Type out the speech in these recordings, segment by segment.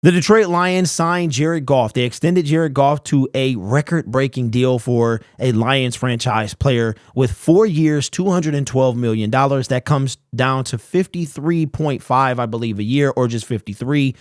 The Detroit Lions signed Jared Goff. They extended Jared Goff to a record-breaking deal for a Lions franchise player with 4 years, $212 million. That comes down to 53.5, I believe, a year, or just 53,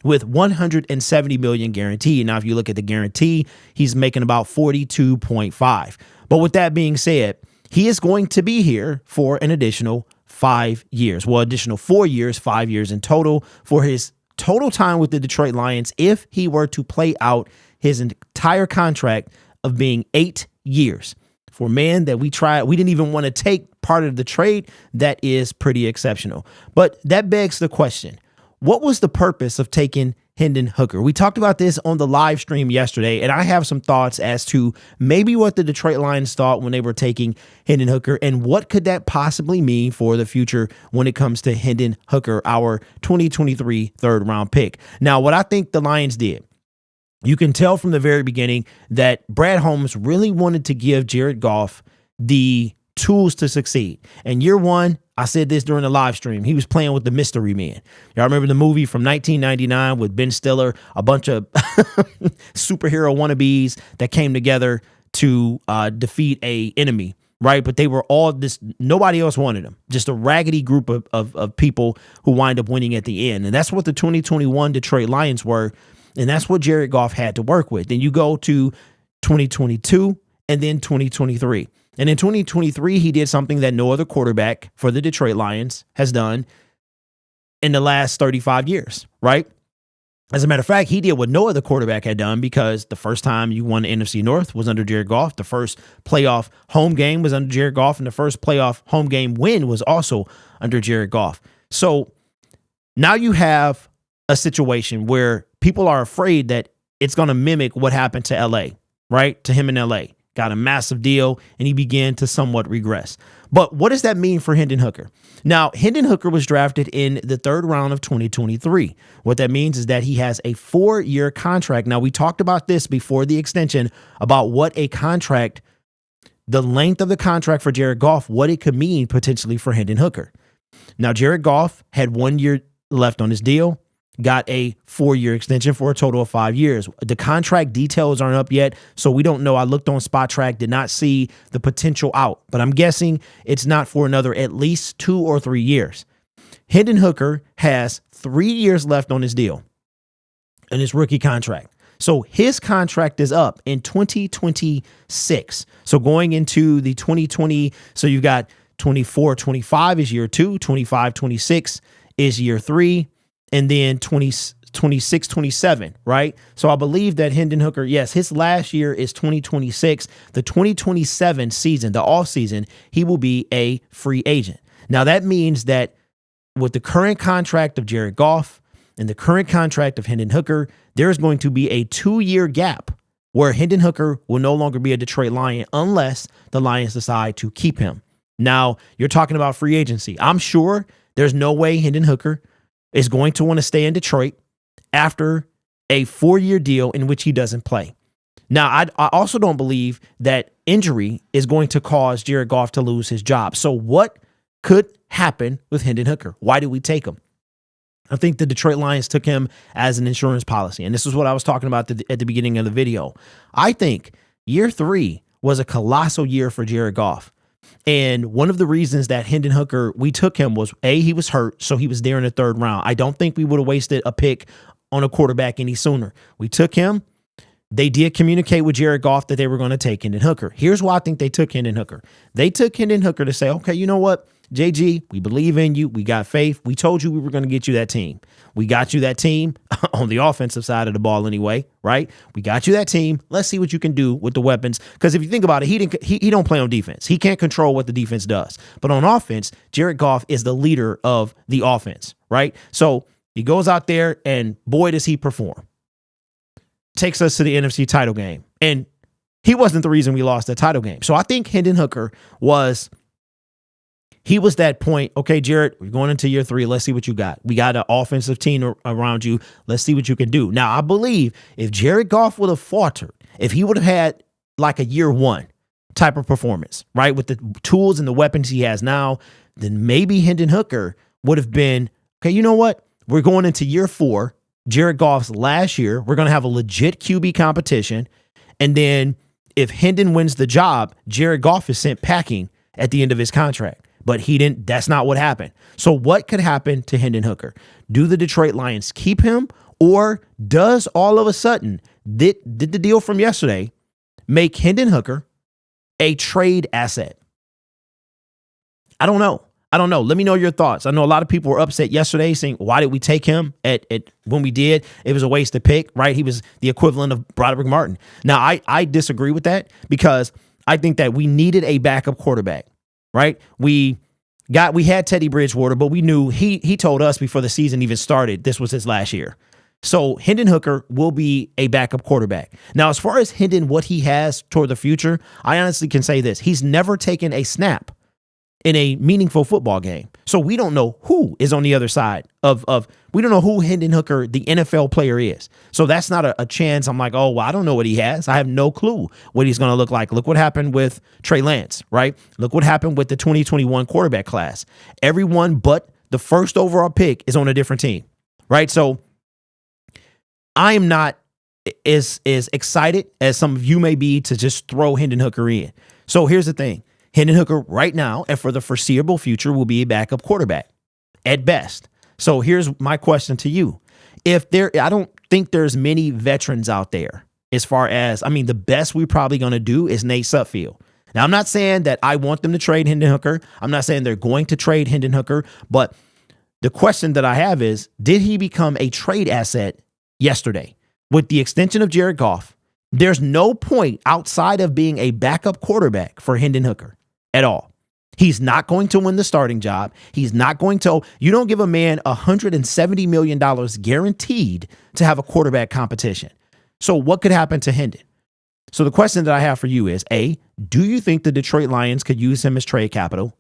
with 170 million guaranteed. Now, if you look at the guarantee, he's making about 42.5. But with that being said, he is going to be here for an additional 5 years. Well, additional 4 years, 5 years in total for his total time with the Detroit Lions if he were to play out his entire contract of being 8 years. For a man that we didn't even want to take part of the trade, that is pretty exceptional. But that begs the question, what was the purpose of taking Hendon Hooker? We talked about this on the live stream yesterday, and I have some thoughts as to maybe what the Detroit Lions thought when they were taking Hendon Hooker, and what could that possibly mean for the future when it comes to Hendon Hooker, our 2023 third-round pick. Now, what I think the Lions did, you can tell from the very beginning that Brad Holmes really wanted to give Jared Goff the tools to succeed. And year one, I said this during the live stream, he was playing with the mystery man. Y'all remember the movie from 1999 with Ben Stiller, a bunch of superhero wannabes that came together to defeat a enemy, right? But they were all this, nobody else wanted them. Just a raggedy group of people who wind up winning at the end. And that's what the 2021 Detroit Lions were. And that's what Jared Goff had to work with. Then you go to 2022 and then 2023. And in 2023, he did something that no other quarterback for the Detroit Lions has done in the last 35 years, right? As a matter of fact, he did what no other quarterback had done, because the first time you won the NFC North was under Jared Goff. The first playoff home game was under Jared Goff, and the first playoff home game win was also under Jared Goff. So now you have a situation where people are afraid that it's going to mimic what happened to LA, right? To him in LA. Got a massive deal, and he began to somewhat regress. But what does that mean for Hendon Hooker? Now, Hendon Hooker was drafted in the third round of 2023. What that means is that he has a 4-year contract. Now, we talked about this before the extension, about what a contract, the length of the contract for Jared Goff, what it could mean potentially for Hendon Hooker. Now, Jared Goff had 1 year left on his deal, got a 4-year extension for a total of 5 years. The contract details aren't up yet, so we don't know. I looked on Spot Track, did not see the potential out, but I'm guessing it's not for another at least 2 or 3 years. Hendon Hooker has 3 years left on his deal in his rookie contract. So his contract is up in 2026. So going into the 2020, so you've got 24, 25 is year 2, 25, 26 is year 3, and then 26, 27, right? So I believe that Hendon Hooker, yes, his last year is 2026. The 2027 season, the off season, he will be a free agent. Now that means that with the current contract of Jared Goff and the current contract of Hendon Hooker, there's going to be a 2-year gap where Hendon Hooker will no longer be a Detroit Lion unless the Lions decide to keep him. Now, you're talking about free agency. I'm sure there's no way Hendon Hooker is going to want to stay in Detroit after a 4-year deal in which he doesn't play. Now, I also don't believe that injury is going to cause Jared Goff to lose his job. So what could happen with Hendon Hooker? Why did we take him? I think the Detroit Lions took him as an insurance policy. And this is what I was talking about at the beginning of the video. I think year 3 was a colossal year for Jared Goff. And one of the reasons that Hendon Hooker, we took him was, A, he was hurt, so he was there in the third round. I don't think we would have wasted a pick on a quarterback any sooner. We took him. They did communicate with Jared Goff that they were going to take Hendon Hooker. Here's why I think they took Hendon Hooker. They took Hendon Hooker to say, okay, you know what, JG, we believe in you. We got faith. We told you we were going to get you that team. We got you that team on the offensive side of the ball anyway, right? We got you that team. Let's see what you can do with the weapons. Because if you think about it, he don't play on defense. He can't control what the defense does. But on offense, Jared Goff is the leader of the offense, right? So he goes out there and boy, does he perform. Takes us to the NFC title game. And he wasn't the reason we lost that title game. So I think Hendon Hooker was that point. Okay, Jared, we're going into year 3. Let's see what you got. We got an offensive team around you. Let's see what you can do. Now, I believe if Jared Goff would have faltered, if he would have had like a year 1 type of performance, right, with the tools and the weapons he has now, then maybe Hendon Hooker would have been, okay, you know what? We're going into year 4. Jared Goff's last year. We're going to have a legit QB competition. And then if Hendon wins the job, Jared Goff is sent packing at the end of his contract. But he didn't. That's not what happened. So what could happen to Hendon Hooker? Do the Detroit Lions keep him, or does all of a sudden did the deal from yesterday make Hendon Hooker a trade asset? I don't know. Let me know your thoughts. I know a lot of people were upset yesterday saying, why did we take him at when we did? It was a waste to pick, right? He was the equivalent of Broderick Martin. Now, I disagree with that because I think that we needed a backup quarterback, right? We had Teddy Bridgewater, but we knew he told us before the season even started, this was his last year. So Hendon Hooker will be a backup quarterback. Now, as far as Hendon, what he has toward the future, I honestly can say this. He's never taken a snap in a meaningful football game. So we don't know who is on the other side of we don't know who Hendon Hooker, the NFL player, is. So that's not a chance. I'm like, oh, well, I don't know what he has. I have no clue what he's going to look like. Look what happened with Trey Lance, right? Look what happened with the 2021 quarterback class. Everyone but the first overall pick is on a different team, right? So I am not as excited as some of you may be to just throw Hendon Hooker in. So here's the thing. Hendon Hooker right now and for the foreseeable future will be a backup quarterback at best. So here's my question to you. I don't think there's many veterans out there as far as, the best we're probably going to do is Nate Sudfeld. Now, I'm not saying that I want them to trade Hendon Hooker. I'm not saying they're going to trade Hendon Hooker, but the question that I have is, did he become a trade asset yesterday? With the extension of Jared Goff, there's no point outside of being a backup quarterback for Hendon Hooker at all. He's not going to win the starting job. He's not going to. You don't give a man $170 million guaranteed to have a quarterback competition. So what could happen to Hendon? So the question that I have for you is, A, do you think the Detroit Lions could use him as trade capital?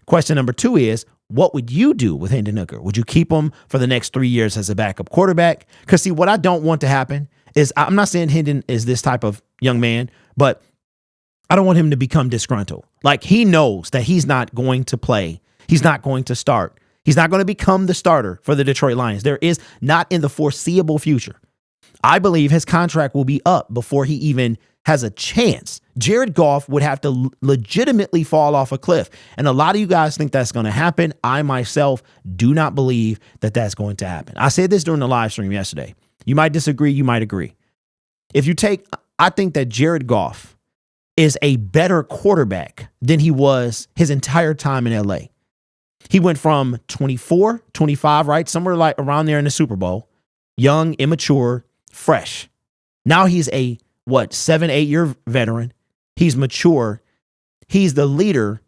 Question number 2 is, what would you do with Hendon Hooker? Would you keep him for the next 3 years as a backup quarterback? Because see, what I don't want to happen is, I'm not saying Hendon is this type of young man, but I don't want him to become disgruntled. Like, he knows that he's not going to play. He's not going to start. He's not going to become the starter for the Detroit Lions. There is not in the foreseeable future. I believe his contract will be up before he even has a chance. Jared Goff would have to legitimately fall off a cliff. And a lot of you guys think that's going to happen. I myself do not believe that that's going to happen. I said this during the live stream yesterday. You might disagree. You might agree. I think that Jared Goff is a better quarterback than he was his entire time in LA. He went from 24, 25, right? Somewhere like around there in the Super Bowl, young, immature, fresh. Now he's a 7-8 year veteran. He's mature. He's the leader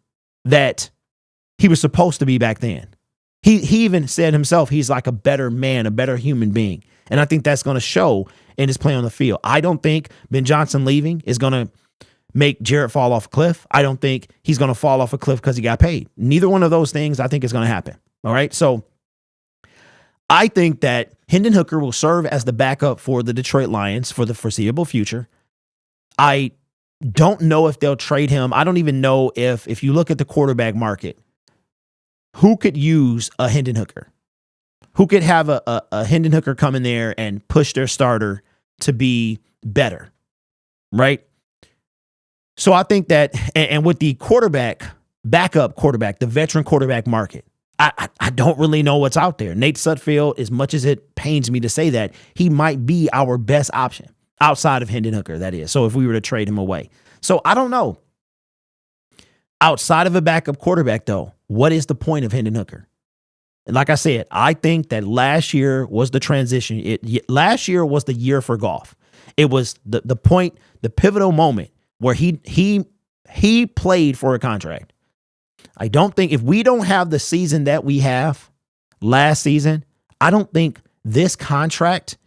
that he was supposed to be back then. He even said himself, he's like a better man, a better human being. And I think that's going to show in his play on the field. I don't think Ben Johnson leaving is going to make Jared fall off a cliff. I don't think he's going to fall off a cliff because he got paid. Neither one of those things I think is going to happen. All right. So I think that Hendon Hooker will serve as the backup for the Detroit Lions for the foreseeable future. I don't know if they'll trade him. I don't even know if you look at the quarterback market, who could use a Hendon Hooker? Who could have a Hendon Hooker come in there and push their starter to be better, right? So I think that, and with the backup quarterback, the veteran quarterback market, I don't really know what's out there. Nate Sudfeld, as much as it pains me to say that, he might be our best option outside of Hendon Hooker, that is. So if we were to trade him away. So I don't know. Outside of a backup quarterback, though, what is the point of Hendon Hooker? And like I said, I think that last year was the transition. Last year was the year for Goff. It was the point, the pivotal moment where he played for a contract. I don't think, if we don't have the season that we have last season, I don't think this contract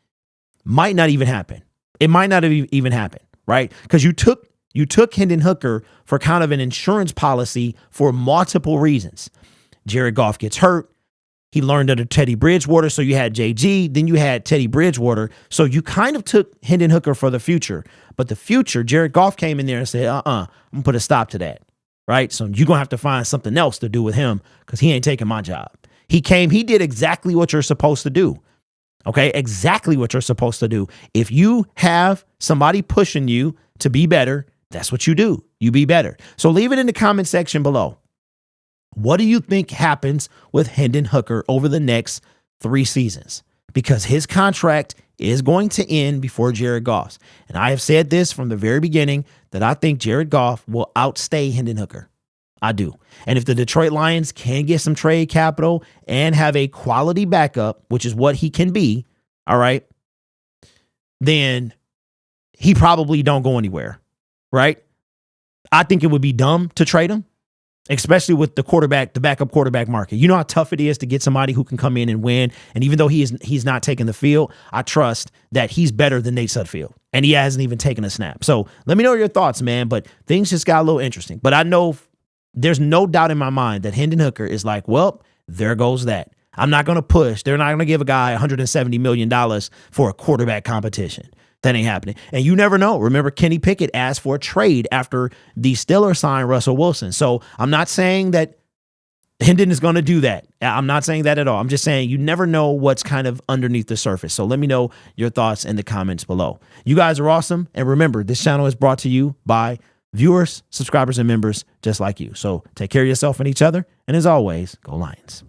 might not even happen. It might not have even happened, right? Because you took Hendon Hooker for kind of an insurance policy for multiple reasons. Jared Goff gets hurt. He learned under Teddy Bridgewater, so you had JG, then you had Teddy Bridgewater. So you kind of took Hendon Hooker for the future. But the future, Jared Goff came in there and said, I'm going to put a stop to that, right? So you're going to have to find something else to do with him because he ain't taking my job. He did exactly what you're supposed to do. Okay, exactly what you're supposed to do. If you have somebody pushing you to be better, that's what you do. You be better. So leave it in the comment section below. What do you think happens with Hendon Hooker over the next 3 seasons? Because his contract is going to end before Jared Goff's. And I have said this from the very beginning that I think Jared Goff will outstay Hendon Hooker. I do. And if the Detroit Lions can get some trade capital and have a quality backup, which is what he can be, all right, then he probably don't go anywhere, right? I think it would be dumb to trade him, especially with the backup quarterback market. You know how tough it is to get somebody who can come in and win. And even though he's not taking the field, I trust that he's better than Nate Sudfeld. And he hasn't even taken a snap. So let me know your thoughts, man. But things just got a little interesting. But I know there's no doubt in my mind that Hendon Hooker is like, well, there goes that. I'm not going to push. They're not going to give a guy $170 million for a quarterback competition. That ain't happening. And you never know. Remember, Kenny Pickett asked for a trade after the Steelers signed Russell Wilson. So I'm not saying that Hendon is going to do that. I'm not saying that at all. I'm just saying you never know what's kind of underneath the surface. So let me know your thoughts in the comments below. You guys are awesome. And remember, this channel is brought to you by viewers, subscribers, and members just like you. So take care of yourself and each other. And as always, go Lions.